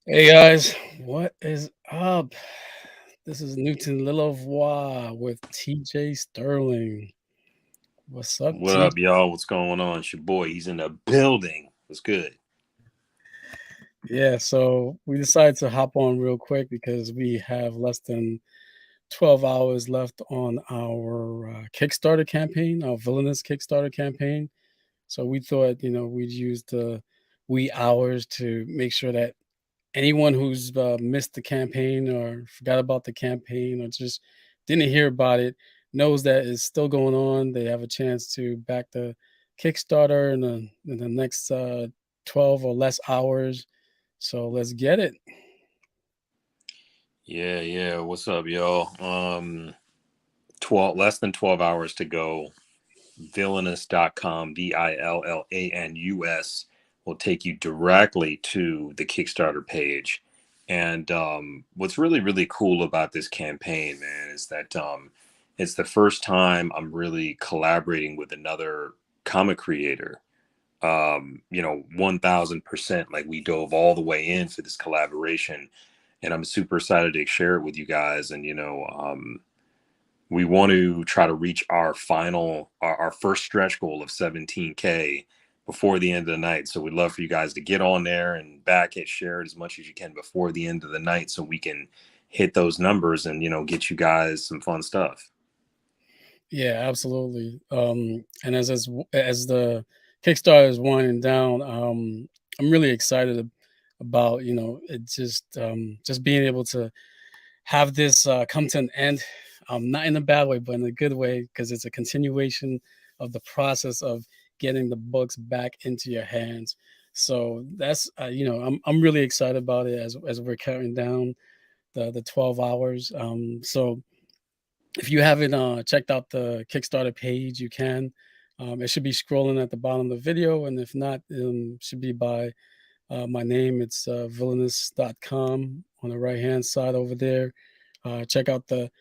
Hey guys, what is up? This is Newton Lilavoie with TJ Sterling. What's up, What TJ? up, y'all? What's going on? It's your boy. He's in the building. What's good? Yeah, so we decided to hop on real quick because we have less than 12 hours left on our Kickstarter campaign, our Villainous Kickstarter campaign. So we thought, we'd use the wee hours to make sure that anyone who's missed the campaign or forgot about the campaign or just didn't hear about it knows that it's still going on. They have a chance to back the Kickstarter in the next 12 or less hours. So let's get it. Yeah. What's up, y'all? 12 less than 12 hours to go. VillainUs.com, VILLANUS will take you directly to the Kickstarter page. And what's really cool about this campaign, man, is that it's the first time I'm really collaborating with another comic creator. 1000%, like, we dove all the way in for this collaboration, and I'm super excited to share it with you guys. And we want to try to reach our first stretch goal of 17K before the end of the night. So we'd love for you guys to get on there and back it, share it as much as you can before the end of the night, so we can hit those numbers and get you guys some fun stuff. Yeah, absolutely. And as the Kickstarter is winding down, I'm really excited about it just being able to have this come to an end, not in a bad way, but in a good way, because it's a continuation of the process of getting the books back into your hands. So that's I'm really excited about it as we're counting down the 12 hours. So if you haven't checked out the Kickstarter page, you can. It should be scrolling at the bottom of the video, and if not, should be by my name. It's villainous.com on the right hand side over there. Check out the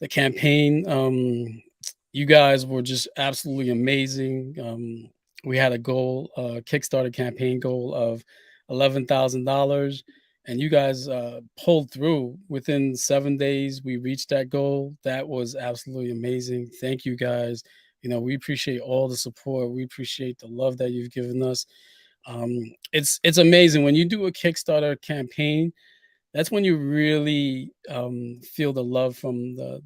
campaign. You guys were just absolutely amazing. We had a goal, Kickstarter campaign goal of $11,000, and you guys pulled through within 7 days. We reached that goal. That was absolutely amazing. Thank you guys. We appreciate all the support. We appreciate the love that you've given us. It's amazing when you do a Kickstarter campaign. That's when you really feel the love from the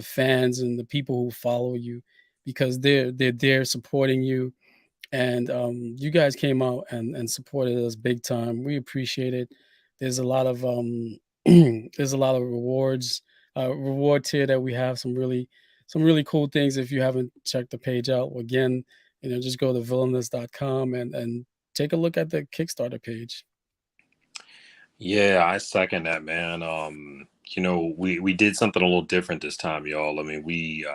fans and the people who follow you, because they're there supporting you. And you guys came out and supported us big time. We appreciate it. There's a lot of there's a lot of reward tier that we have, some really cool things. If you haven't checked the page out, again, just go to villainous.com and take a look at the Kickstarter page. Yeah, I second that, man. We did something a little different this time, y'all. I mean, we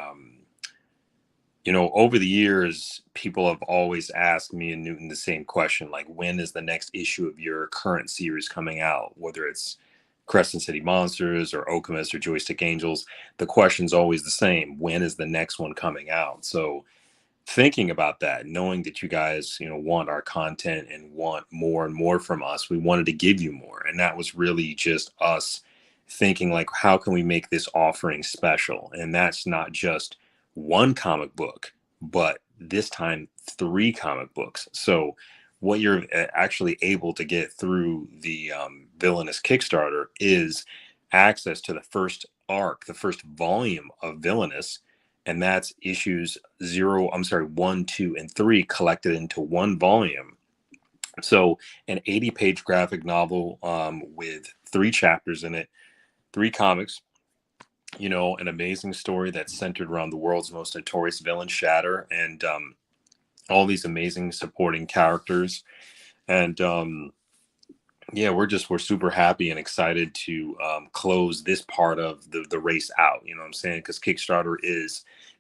over the years, people have always asked me and Newton the same question, like, when is the next issue of your current series coming out? Whether it's Crescent City Monsters or Okemos or Joystick Angels, the question's always the same: when is the next one coming out? So, thinking about that, knowing that you guys, want our content and want more and more from us, we wanted to give you more. And that was really just us thinking, like, how can we make this offering special? And that's not just one comic book, but this time three comic books. So what you're actually able to get through the Villainous Kickstarter is access to the first arc, the first volume of Villainous, and that's issues zero, I'm sorry, one, two, and three collected into one volume. So, an 80-page graphic novel with three chapters in it, three comics, an amazing story that's centered around the world's most notorious villain, Shatter, and all these amazing supporting characters. And yeah, we're super happy and excited to close this part of the race out. You know what I'm saying? Because Kickstarter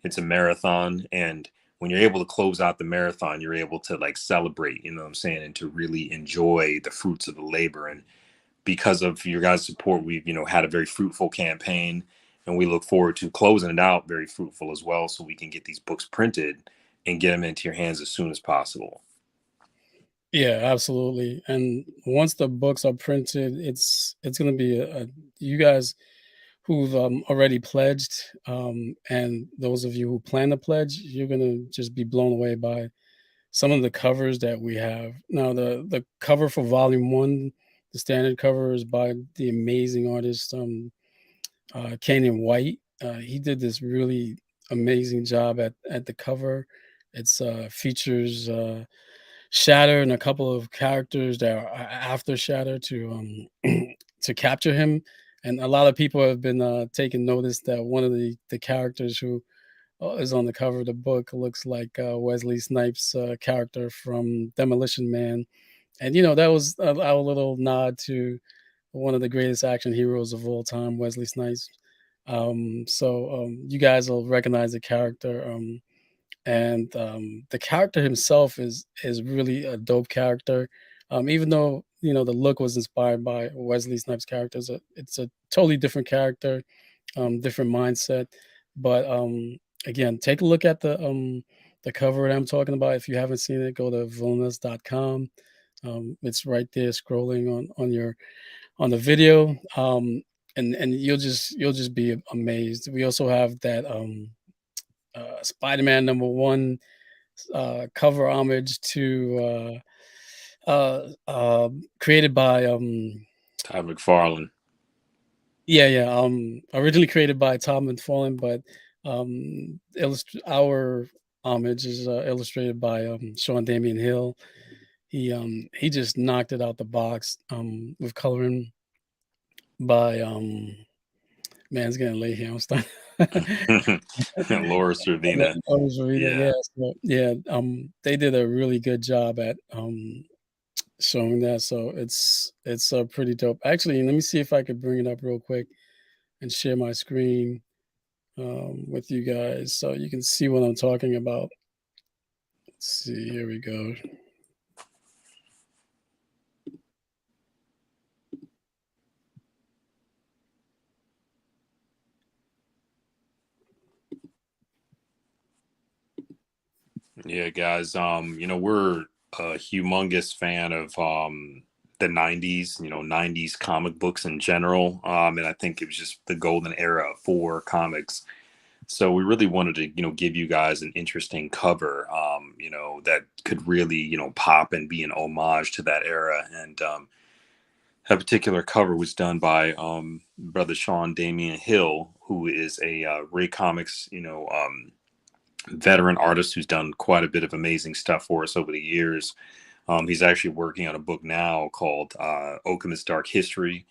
it's a marathon, and when you're able to close out the marathon, you're able to, like, celebrate. You know what I'm saying? And to really enjoy the fruits of the labor. And because of your guys' support, we've had a very fruitful campaign, and we look forward to closing it out very fruitful as well, so we can get these books printed and get them into your hands as soon as possible. Yeah, absolutely. And once the books are printed, it's gonna be a you guys who've already pledged, and those of you who plan to pledge, you're gonna just be blown away by some of the covers that we have. Now, the cover for volume one, the standard cover is by the amazing artist Canyon White. He did this really amazing job at the cover. It's features Shatter and a couple of characters that are after Shatter to to capture him. And a lot of people have been taking notice that one of the characters who is on the cover of the book looks like Wesley Snipes' character from Demolition Man. And you know that was our little nod to one of the greatest action heroes of all time, Wesley Snipes. You guys will recognize the character. And the character himself is really a dope character. Even though you know the look was inspired by Wesley Snipes' character, it's a totally different character, different mindset. But again, take a look at the cover that I'm talking about. If you haven't seen it, go to VillainUs.com. It's right there scrolling on your on the video, and you'll just be amazed. We also have that Spider-Man #1 cover homage to created by Todd McFarlane. originally created by Tom McFarlane, but our homage is illustrated by Sean Damian Hill. He just knocked it out the box with coloring by man, it's getting late here. I'm starting. Laura Servina. Yeah, Yeah. so, yeah, they did a really good job at showing that, so it's pretty dope. Actually, let me see if I could bring it up real quick and share my screen with you guys so you can see what I'm talking about. Let's see, here we go. Yeah, guys. We're a humongous fan of the 90s, 90s comic books in general. And I think it was just the golden era for comics. So we really wanted to, give you guys an interesting cover, that could really, pop and be an homage to that era. And that particular cover was done by brother Sean Damian Hill, who is a Ray Comics, veteran artist who's done quite a bit of amazing stuff for us over the years. He's actually working on a book now called Okama's Dark History.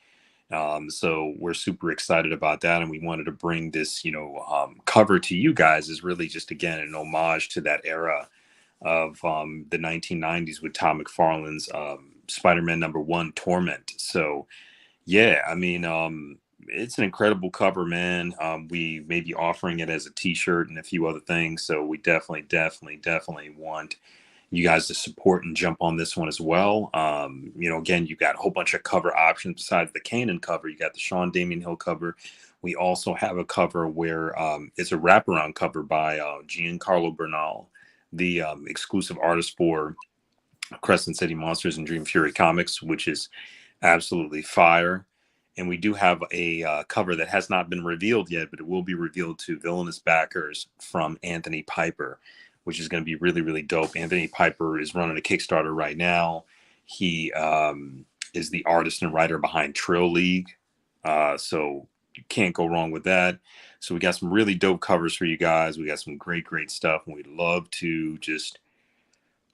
So we're super excited about that, and we wanted to bring this, cover to you guys is really just again an homage to that era of the 1990s with Tom McFarlane's Spider-Man #1 Torment. So yeah, I mean, it's an incredible cover, man. We may be offering it as a T-shirt and a few other things, so we definitely want you guys to support and jump on this one as well. Again, you got a whole bunch of cover options besides the Kanan cover. You got the Sean Damian Hill cover. We also have a cover where it's a wraparound cover by Giancarlo Bernal, the exclusive artist for Crescent City Monsters and Dream Fury Comics, which is absolutely fire. And we do have a cover that has not been revealed yet, but it will be revealed to villainous backers from Anthony Piper, which is going to be really, really dope. Anthony Piper is running a Kickstarter right now. He is the artist and writer behind Trill League. So you can't go wrong with that. So we got some really dope covers for you guys. We got some great, great stuff. And we'd love to just,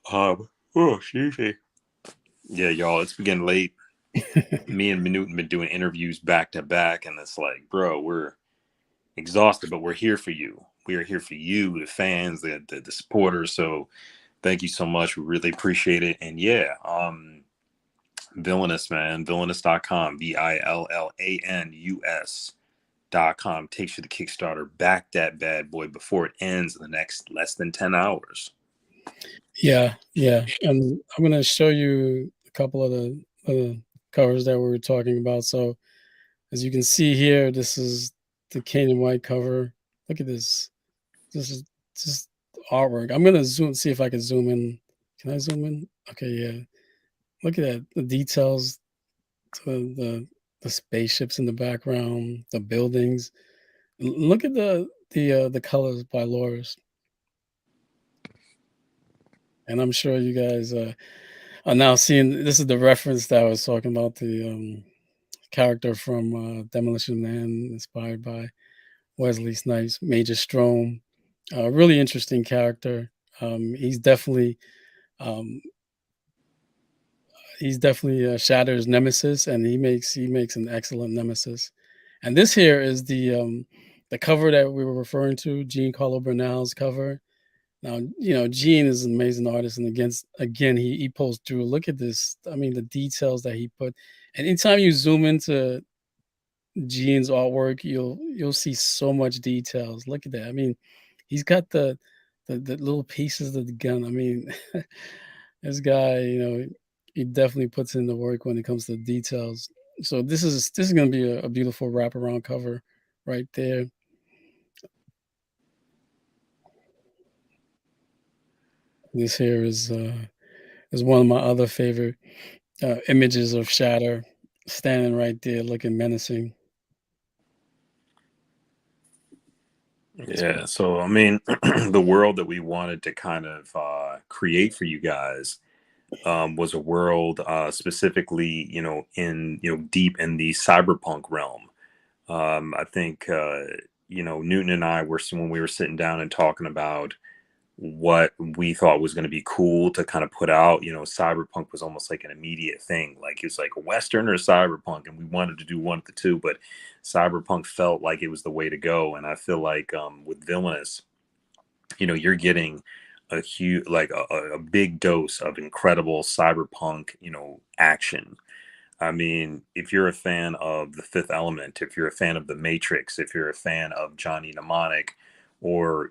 excuse me. Yeah, y'all, it's getting late. Me and Minute been doing interviews back to back, and it's like, bro, we're exhausted, but we're here for you. We are here for you, the fans, the supporters. So thank you so much. We really appreciate it. And yeah, Villainous, man, villainous.com, VILLANUS.com takes you to Kickstarter. Back that bad boy before it ends in the next less than 10 hours. Yeah, yeah, and I'm gonna show you a couple of the covers that we were talking about. So as you can see here, this is the Canyon White cover. Look at this. This is just artwork. I'm gonna see if I can zoom in. Can I zoom in? Okay, yeah. Look at that, the details to the spaceships in the background, the buildings. Look at the colors by Loris, and I'm sure you guys are now seeing. This is the reference that I was talking about. The character from Demolition Man, inspired by Wesley Snipes, Major Strom. Really interesting character. He's definitely um, Shatter's nemesis, and he makes an excellent nemesis. And this here is the cover that we were referring to, Gene Carlo Bernal's cover. Now, Gene is an amazing artist, and again, he pulls through. Look at this. I mean, the details that he put. And anytime you zoom into Gene's artwork, you'll see so much details. Look at that. I mean, he's got the little pieces of the gun. I mean, this guy, he definitely puts in the work when it comes to details. So this is gonna be a beautiful wraparound cover right there. This here is one of my other favorite images of Shatter standing right there looking menacing. So Yeah, so I mean, the world that we wanted to kind of create for you guys was a world specifically, in deep in the cyberpunk realm. I think Newton and I were when we were sitting down and talking about what we thought was going to be cool to kind of put out. Cyberpunk was almost like an immediate thing. Like it was like a Western or cyberpunk, and we wanted to do one of the two, but cyberpunk felt like it was the way to go. And I feel like with Villainous, you're getting a huge, like a big dose of incredible cyberpunk, action. I mean, if you're a fan of The Fifth Element, if you're a fan of The Matrix, if you're a fan of Johnny Mnemonic, or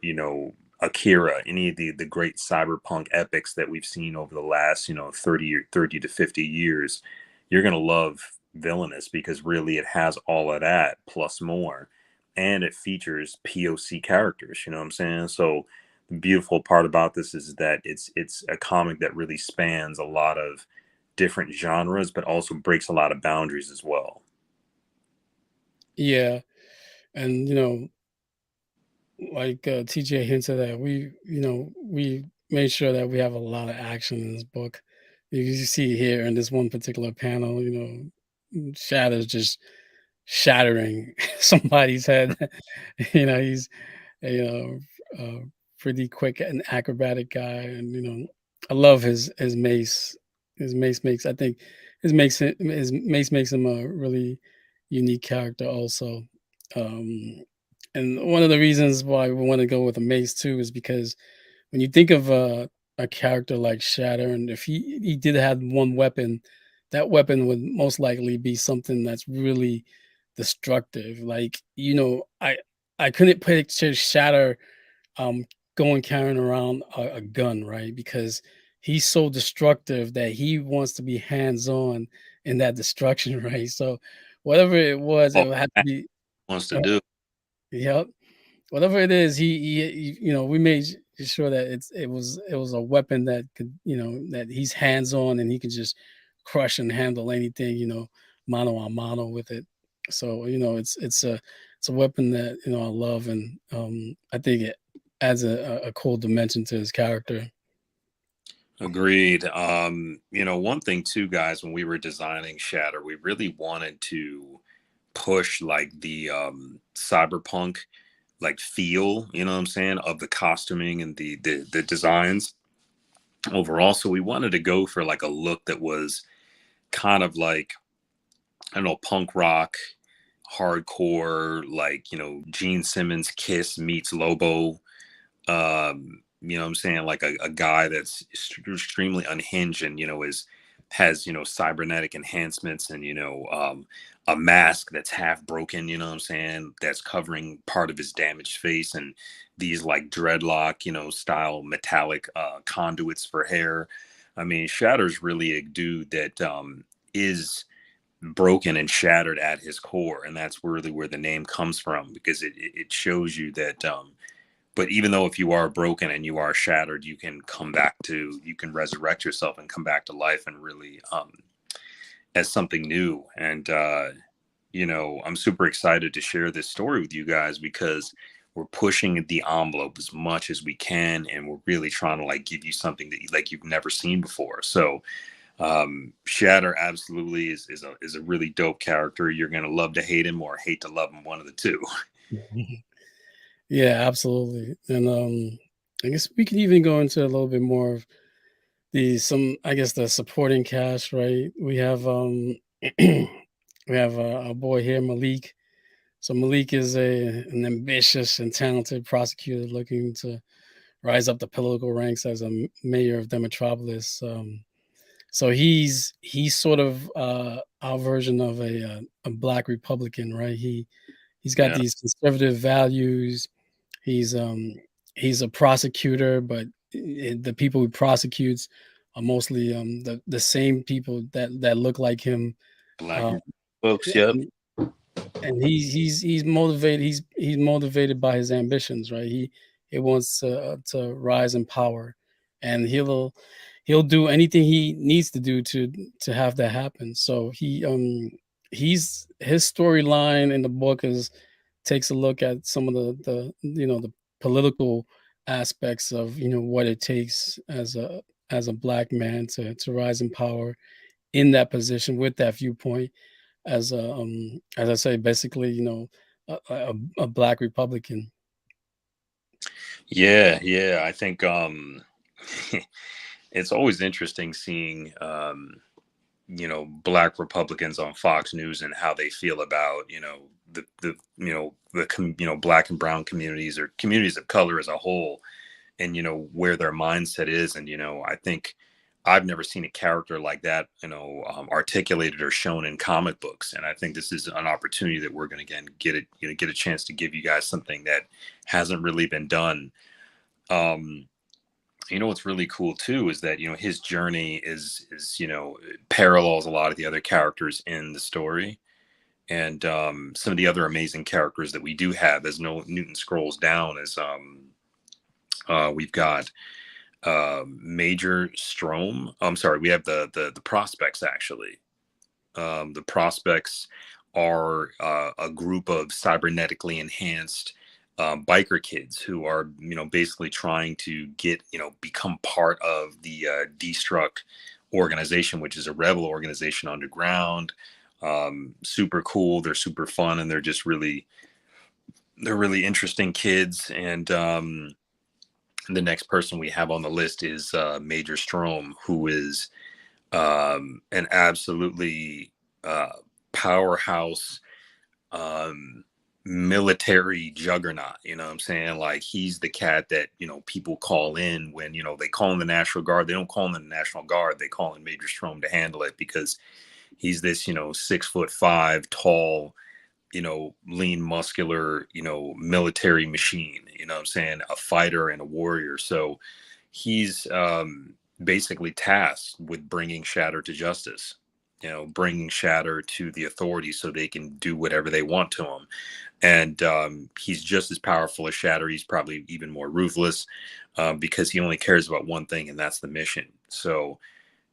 Akira, any of the great cyberpunk epics that we've seen over the last 30 to 50 years, you're gonna love Villainous because really it has all of that plus more, and it features POC characters. You know what I'm saying? So the beautiful part about this is that it's a comic that really spans a lot of different genres, but also breaks a lot of boundaries as well. yeah, and like TJ hinted at, we made sure that we have a lot of action in this book. You see here in this one particular panel, Shadow's just shattering somebody's head. He's a pretty quick and acrobatic guy, and I love his mace. His mace makes I think his mace makes him a really unique character also. Um, and one of the reasons why we want to go with a mace too is because when you think of a character like Shatter, and if he did have one weapon, that weapon would most likely be something that's really destructive. Like I couldn't picture Shatter um going carrying around a gun, right? Because he's so destructive that he wants to be hands on in that destruction, right? So whatever it was, it All would have to Matt be. wants to uh, do. Yep. Whatever it is, we made sure that it was a weapon that could, that he's hands on and he can just crush and handle anything, mano a mano with it. So it's a weapon that I love, and I think it adds a cool dimension to his character. Agreed. One thing too, guys, when we were designing Shatter, we really wanted to push like the cyberpunk like feel, you know what I'm saying, of the costuming and the designs overall. So we wanted to go for like a look that was kind of like, I don't know, punk rock, hardcore, like, Gene Simmons Kiss meets Lobo. You know what I'm saying? Like a guy that's extremely unhinged and, is has, cybernetic enhancements and, a mask that's half broken, you know what I'm saying? That's covering part of his damaged face and these like dreadlock, style metallic conduits for hair. I mean, Shatter's really a dude that is broken and shattered at his core, and that's really where the name comes from because it shows you that but even though if you are broken and you are shattered, you can resurrect yourself and come back to life and really as something new. And I'm super excited to share this story with you guys because we're pushing the envelope as much as we can, and we're really trying to like give you something that like you've never seen before. So Shatter absolutely is a really dope character. You're gonna love to hate him or hate to love him, one of the two. Yeah, absolutely. And I guess we can even go into a little bit more of I guess the supporting cast, right? We have we have our boy here, Malik. So Malik is an ambitious and talented prosecutor looking to rise up the political ranks as a mayor of Demetropolis. So he's sort of our version of a black Republican, right? He's got Yeah, these conservative values. He's he's a prosecutor, but the people he prosecutes are mostly the same people that look like him. black Um, folks. Yep. and he's motivated. He's motivated by his ambitions, right? He wants to rise in power, and he'll do anything he needs to do to have that happen. So he's his storyline in the book is takes a look at some of the political aspects of what it takes as a black man to rise in power in that position with that viewpoint as I say, basically, a black Republican. Yeah, yeah. I think it's always interesting seeing black Republicans on Fox News and how they feel about black and brown communities or communities of color as a whole, and where their mindset is. And I think I've never seen a character like that articulated or shown in comic books. And I think this is an opportunity that we're going to again get a chance to give you guys something that hasn't really been done. um what's really cool too is that his journey is parallels a lot of the other characters in the story. And some of the other amazing characters that we do have as no Newton scrolls down is we've got Major Strom. I'm sorry, we have the prospects actually. The prospects are a group of cybernetically enhanced biker kids who are, basically trying to become part of the Destruct organization, which is a rebel organization underground. Super cool. They're super fun, and they're really interesting kids. And the next person we have on the list is Major Strom, who is an absolutely uh, powerhouse um, military juggernaut. You know what I'm saying? Like he's the cat that people call in when they call in the National Guard. They don't call in the National Guard. They call in Major Strom to handle it because he's this 6'5" tall, lean, muscular, military machine. You know what I'm saying? A fighter and a warrior. So he's basically tasked with bringing Shatter to justice, bringing Shatter to the authorities so they can do whatever they want to him. And he's just as powerful as Shatter. He's probably even more ruthless because he only cares about one thing, and that's the mission. So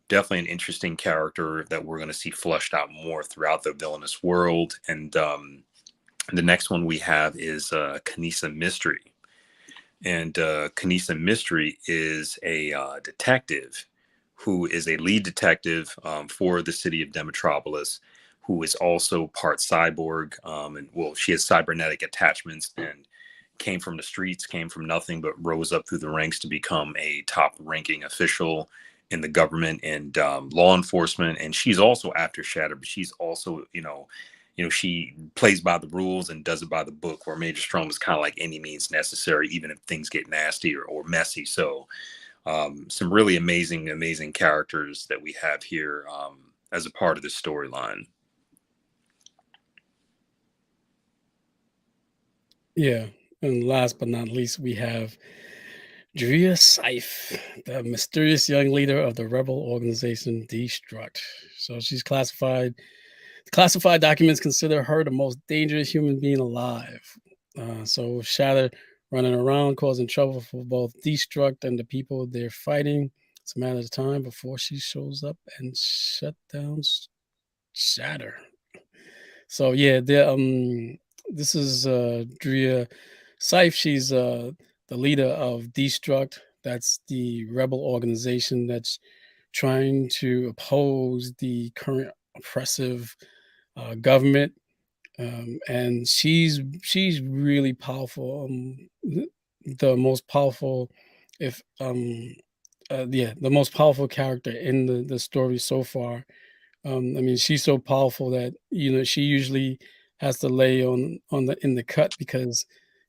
definitely an interesting character that we're going to see flushed out more throughout the villainous world. And the next one we have is Kanisa Mystery. And Kanisa Mystery is a detective who is a lead detective for the city of Demetropolis, who is also part cyborg. And well, she has cybernetic attachments and came from the streets, came from nothing, but rose up through the ranks to become a top ranking official in the government and law enforcement. And she's also after Shatter, but she's also, she plays by the rules and does it by the book, where Major Strom is kind of like any means necessary, even if things get nasty or messy. So some really amazing characters that we have here as a part of this storyline. Yeah, and last but not least, we have Drea Seif, the mysterious young leader of the rebel organization Destruct. So she's classified. Classified documents consider her the most dangerous human being alive. So Shatter running around causing trouble for both Destruct and the people they're fighting. It's a matter of time before she shows up and shut down Shatter. So yeah, this is Drea Seif. She's the leader of Destruct. That's the rebel organization that's trying to oppose the current oppressive government. And she's really powerful. The most powerful, if yeah, the most powerful character in the story so far. I mean, she's so powerful that she usually has to lay on the in the cut because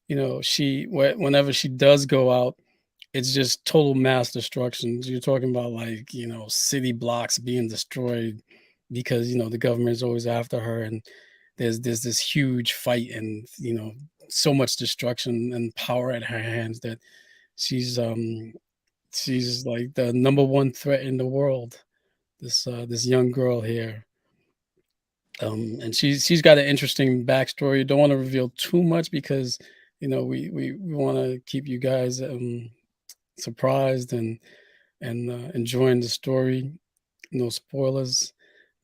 whenever she does go out, it's just total mass destruction. You're talking about like city blocks being destroyed because the government is always after her, and there's this huge fight and so much destruction and power at her hands that she's um she's like the number one threat in the world. This young girl here. And she's got an interesting backstory. Don't want to reveal too much because we want to keep you guys surprised and enjoying the story. No spoilers,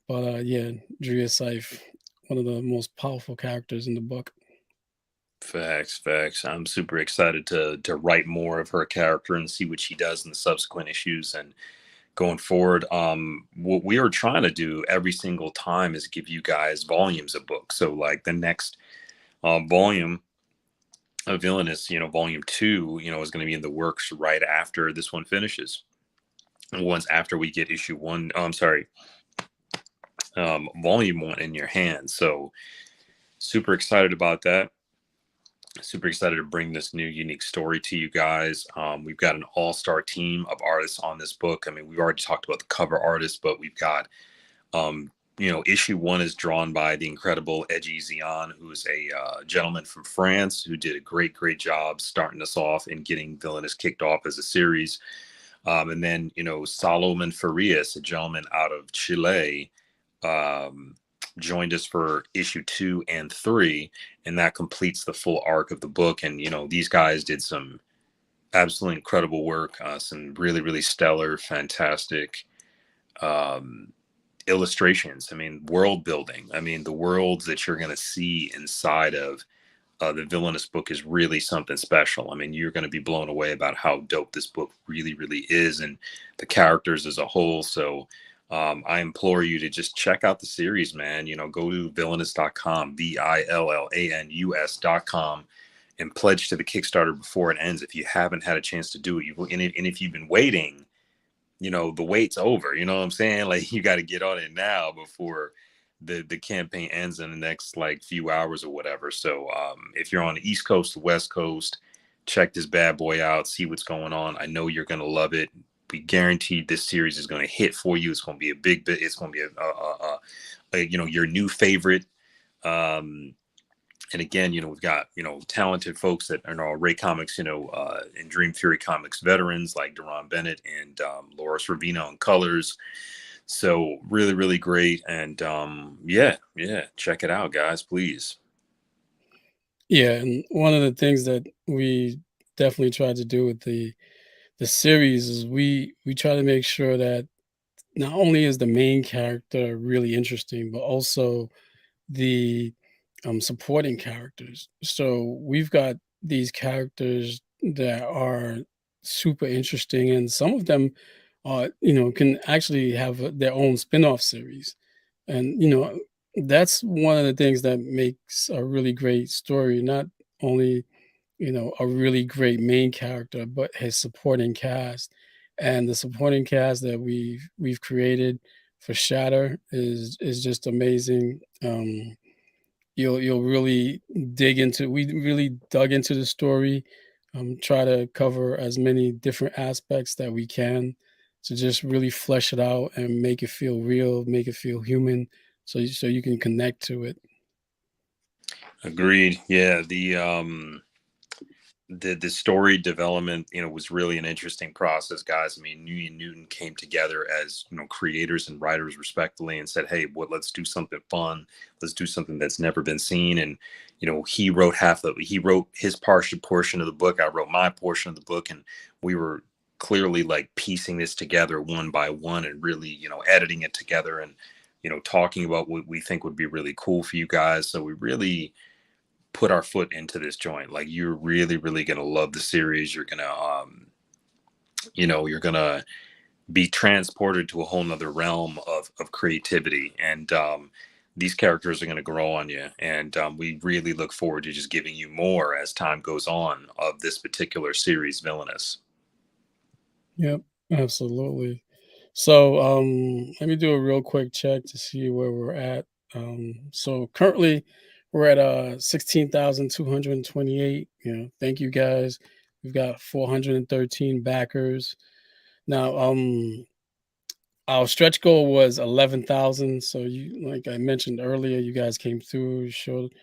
but yeah, Drea Seif, one of the most powerful characters in the book. Facts, facts. I'm super excited to write more of her character and see what she does in the subsequent issues and going forward. What we are trying to do every single time is give you guys volumes of books. So like the next volume of Villainous, volume 2, is going to be in the works right after this one finishes. And once after we get issue 1, I'm sorry, volume 1 in your hands. So super excited about that. Super excited to bring this new unique story to you guys. We've got an all-star team of artists on this book. I mean, we've already talked about the cover artist, but we've got issue 1 is drawn by the incredible Edgy Zion, who's a gentleman from France who did a great job starting us off and getting Villainous kicked off as a series. And then Solomon Farias, a gentleman out of Chile, joined us for issue 2 and 3, and that completes the full arc of the book. And these guys did some absolutely incredible work, some really stellar, fantastic illustrations. I mean, world building. I mean, the worlds that you're going to see inside of the Villainous book is really something special. I mean, you're going to be blown away about how dope this book really is, and the characters as a whole. So I implore you to just check out the series, man. Go to villainous.com, VILLANUS.com, and pledge to the Kickstarter before it ends if you haven't had a chance to do it. And if you've been waiting, the wait's over. You know what I'm saying? Like, you got to get on it now before the campaign ends in the next like few hours or whatever. So if you're on the East Coast, the West Coast, check this bad boy out, see what's going on. I know you're going to love it. We guaranteed this series is going to hit for you. It's going to be a big bit. It's going to be your new favorite. And again, we've got, talented folks that are Ray Comics, and Dream Fury Comics veterans like Deron Bennett and Loris Ravina on colors. So really great. And yeah, check it out, guys, please. Yeah, and one of the things that we definitely tried to do with the series is we try to make sure that not only is the main character really interesting, but also the supporting characters. So we've got these characters that are super interesting, and some of them can actually have their own spin-off series. And that's one of the things that makes a really great story, not only a really great main character, but his supporting cast. And the supporting cast that we've created for Shatter is just amazing. You'll really dig into. We really dug into the story, try to cover as many different aspects that we can to just really flesh it out and make it feel real, make it feel human, so you can connect to it. Agreed. Yeah. the story development, was really an interesting process, guys. I mean, me and Newton came together as, creators and writers respectively, and said, hey, what, let's do something fun. Let's do something that's never been seen. And, he wrote his portion of the book. I wrote my portion of the book, and we were clearly like piecing this together one by one and really, editing it together and, talking about what we think would be really cool for you guys. So we really put our foot into this joint. Like, you're really, really gonna love the series. You're gonna, you're gonna be transported to a whole nother realm of creativity, and these characters are gonna grow on you. And we really look forward to just giving you more as time goes on of this particular series, Villainous. Yep, absolutely. So, let me do a real quick check to see where we're at. So currently we're at 16,228. Thank you guys. We've got 413 backers. Now, our stretch goal was 11,000. So you, like I mentioned earlier, you guys came through, showed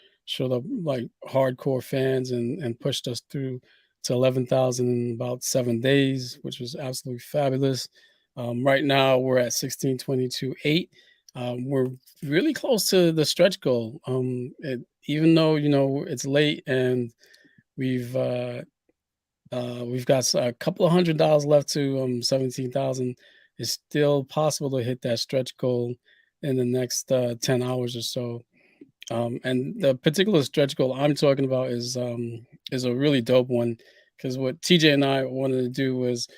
up like hardcore fans, and pushed us through to 11,000 in about 7 days, which was absolutely fabulous. Right now we're at 1622.8. We're really close to the stretch goal. Even though it's late and we've uh, we've got a couple of $100 left to 17,000. It's still possible to hit that stretch goal in the next 10 hours or so. And the particular stretch goal I'm talking about is a really dope one, because what TJ and I wanted to do was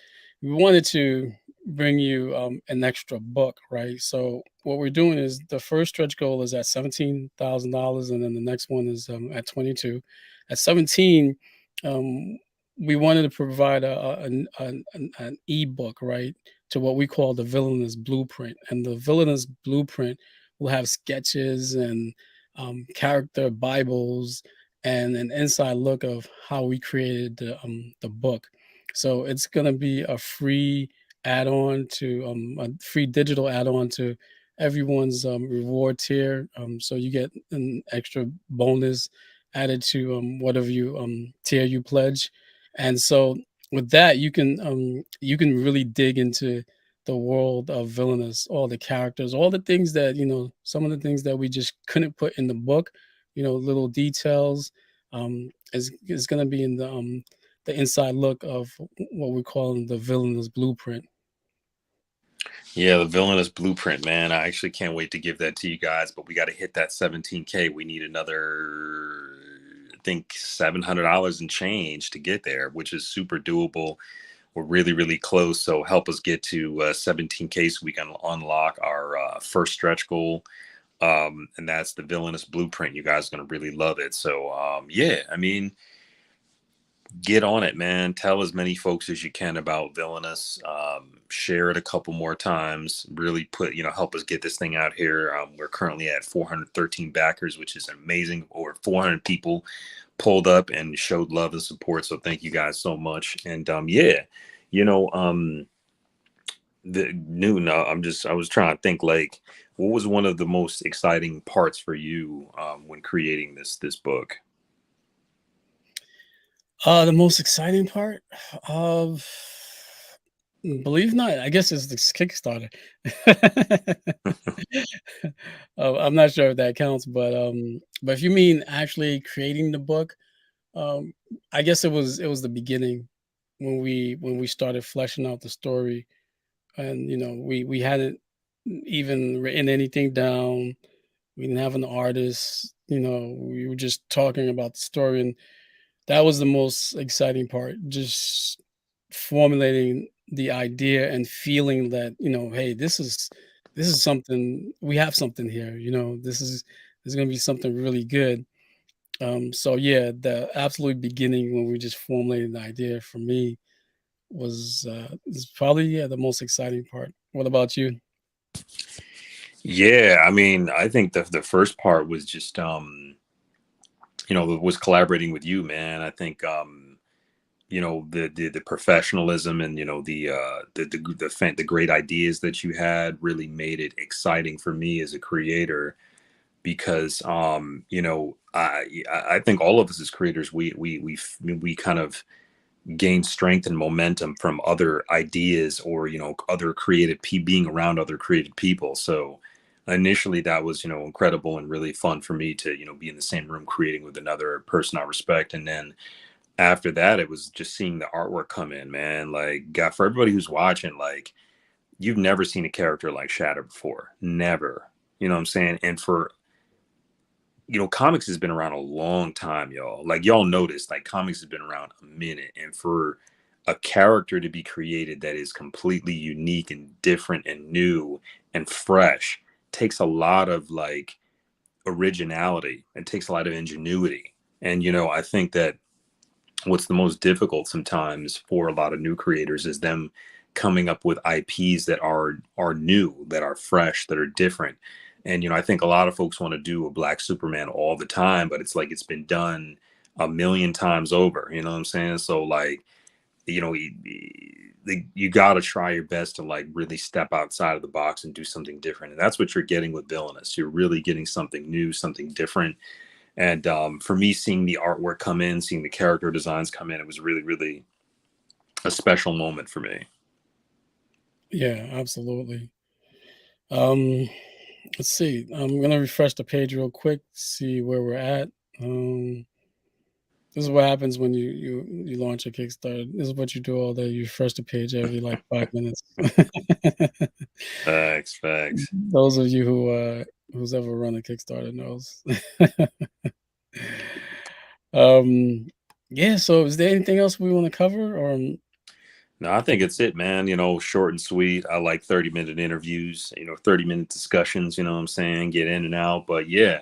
we wanted to bring you an extra book, right? So what we're doing is the first stretch goal is at $17,000, and then the next one is at 22. At 17, um, we wanted to provide an ebook, right, to what we call the Villainous Blueprint, and the Villainous Blueprint will have sketches and character Bibles and an inside look of how we created the book. So it's gonna be a free add-on to a free digital add-on to everyone's reward tier. So you get an extra bonus added to whatever you tier you pledge. And so with that, you can really dig into the world of Villainous, all the characters, all the things that, some of the things that we just couldn't put in the book, little details, is going to be in the inside look of what we call the Villainous Blueprint. Yeah, the Villainous Blueprint, man. I actually can't wait to give that to you guys, but we got to hit that 17K. We need another, I think, $700 and change to get there, which is super doable. We're really, really close. So help us get to 17K so we can unlock our first stretch goal. And that's the Villainous Blueprint. You guys are going to really love it. So, yeah, I mean, get on it, man. Tell as many folks as you can about Villainous. Share it a couple more times. Really help us get this thing out here. We're currently at 413 backers, which is amazing. Over 400 people pulled up and showed love and support. So thank you guys so much. And yeah, you know, the Newton, I was trying to think, like, what was one of the most exciting parts for you when creating this book? The most exciting part of, believe not, I guess, is this Kickstarter. I'm not sure if that counts, but if you mean actually creating the book, um, I guess it was the beginning when we started fleshing out the story, and we hadn't even written anything down. We didn't have an artist. We were just talking about the story, and that was the most exciting part. Just formulating the idea and feeling that, hey, this is something, we have something here. This is going to be something really good. So yeah, the absolute beginning when we just formulated the idea for me was is probably, yeah, the most exciting part. What about you? Yeah, I mean, I think the first part was just was collaborating with you, man. I think the professionalism and the great ideas that you had really made it exciting for me as a creator. because I think all of us as creators, we kind of gain strength and momentum from other ideas, or other being around other creative people. So initially that was incredible and really fun for me to be in the same room creating with another person I respect. And then after that, it was just seeing the artwork come in, man. Like, God, for everybody who's watching, like, you've never seen a character like Shatter before, never. You know what I'm saying? And for comics has been around a long time, y'all. Like, y'all noticed, like, comics has been around a minute, and for a character to be created that is completely unique and different and new and fresh takes a lot of like originality. It takes a lot of ingenuity. And I think that what's the most difficult sometimes for a lot of new creators is them coming up with IPs that are new, that are fresh, that are different. And I think a lot of folks want to do a Black Superman all the time, but it's like it's been done a million times over. You know what I'm saying? So like, you know, you got to try your best to like really step outside of the box and do something different. And that's what you're getting with Villainous. You're really getting something new, something different. And for me, seeing the artwork come in, seeing the character designs come in, it was really, really a special moment for me. Yeah, absolutely. Um, let's see. I'm gonna refresh the page real quick, see where we're at. Um, this is what happens when you launch a Kickstarter. This is what you do all day. You refresh the page every like 5 minutes. Facts, facts. Those of you who's ever run a Kickstarter knows. um, yeah. So, is there anything else we want to cover? Or No, I think it's it, man. Short and sweet. I like 30-minute interviews, 30-minute discussions, you know what I'm saying? Get in and out. But yeah,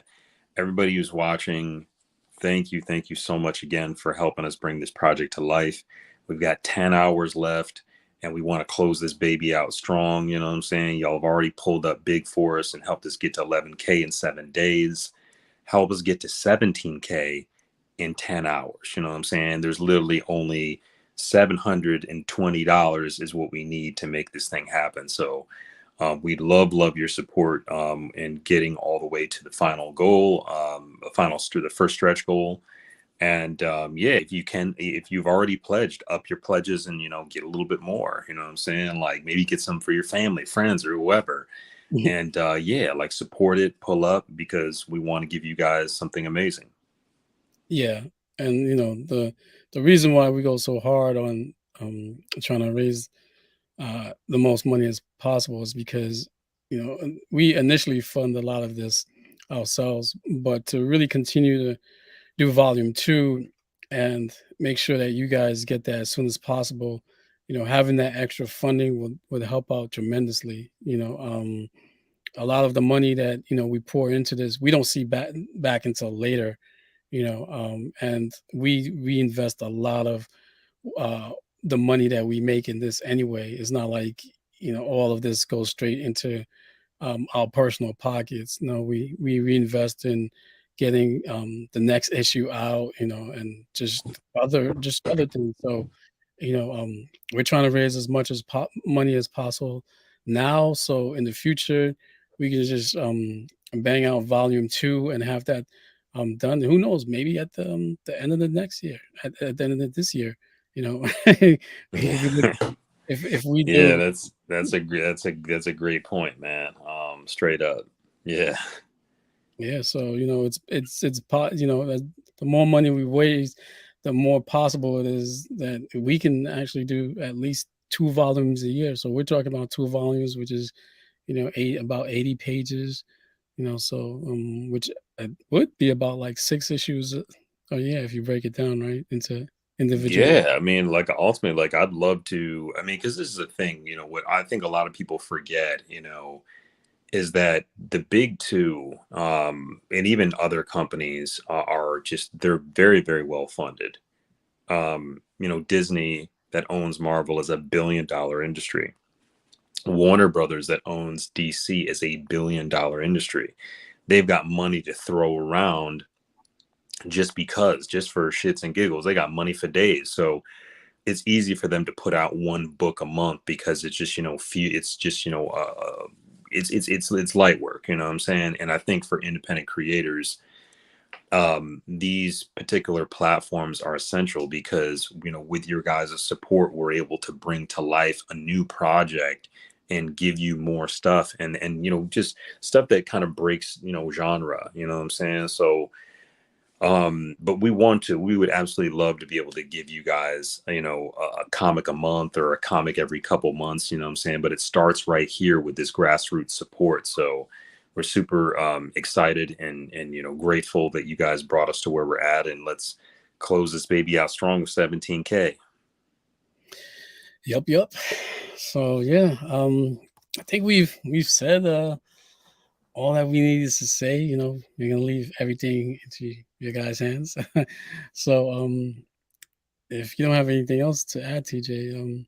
everybody who's watching, thank you so much again for helping us bring this project to life. We've got 10 hours left and we want to close this baby out strong. You know what I'm saying? Y'all have already pulled up big for us and helped us get to 11K in 7 days. Help us get to 17K in 10 hours. You know what I'm saying? There's literally only $720 is what we need to make this thing happen. So we'd love your support in getting all the way to the final goal, the first stretch goal. And yeah, if you can, if you've already pledged, up your pledges and get a little bit more. You know what I'm saying? Like maybe get some for your family, friends, or whoever. And yeah, like support it, pull up, because we want to give you guys something amazing. yeah, and the reason why we go so hard on trying to raise the most money as possible is because we initially fund a lot of this ourselves, but to really continue to do volume two and make sure that you guys get that as soon as possible, having that extra funding would help out tremendously. A lot of the money that we pour into this, we don't see back until later. And we reinvest a lot of uh, the money that we make in this anyway. It's not like all of this goes straight into our personal pockets. No, we reinvest in getting the next issue out, and just other things. So, we're trying to raise as much as money as possible now, so in the future we can just bang out volume two and have that done. Who knows? Maybe at the end of the next year, at the end of this year, if we look, Yeah. if we Yeah, do. that's a great point, man. Straight up. Yeah. Yeah, so the more money we raise, the more possible it is that we can actually do at least 2 volumes a year. So we're talking about 2 volumes, which is about 80 pages. So which would be about like 6 issues. Oh yeah, if you break it down right into individual. Yeah, I mean, like ultimately, like I'd love to. I mean, because this is a thing, what I think a lot of people forget, is that the big two, and even other companies are just they're very, very well funded. Disney that owns Marvel is $1 billion industry. Warner Brothers that owns DC is $1 billion industry. They've got money to throw around just for shits and giggles. They got money for days. So it's easy for them to put out one book a month because it's just few it's just it's light work, you know what I'm saying? And I think for independent creators, these particular platforms are essential because, you know, with your guys' support, we're able to bring to life a new project and give you more stuff, and you know, just stuff that kind of breaks, you know, genre, you know what I'm saying? So but we would absolutely love to be able to give you guys, you know, a comic a month or a comic every couple months, you know what I'm saying? But it starts right here with this grassroots support. So we're super excited and you know, grateful that you guys brought us to where we're at, and let's close this baby out strong with 17K. Yep, yep. So yeah, I think we've said all that we needed to say. You know, we're gonna leave everything into your guys' hands. So if you don't have anything else to add, TJ,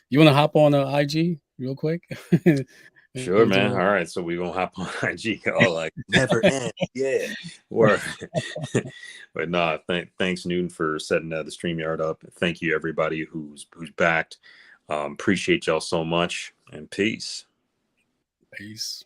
you want to hop on IG real quick Sure, and man. do All right. So we're gonna hop on IG. Oh, like never end. Yeah. Word. But no, thanks Newton for setting the StreamYard up. Thank you everybody who's backed. Appreciate y'all so much, and peace. a piece.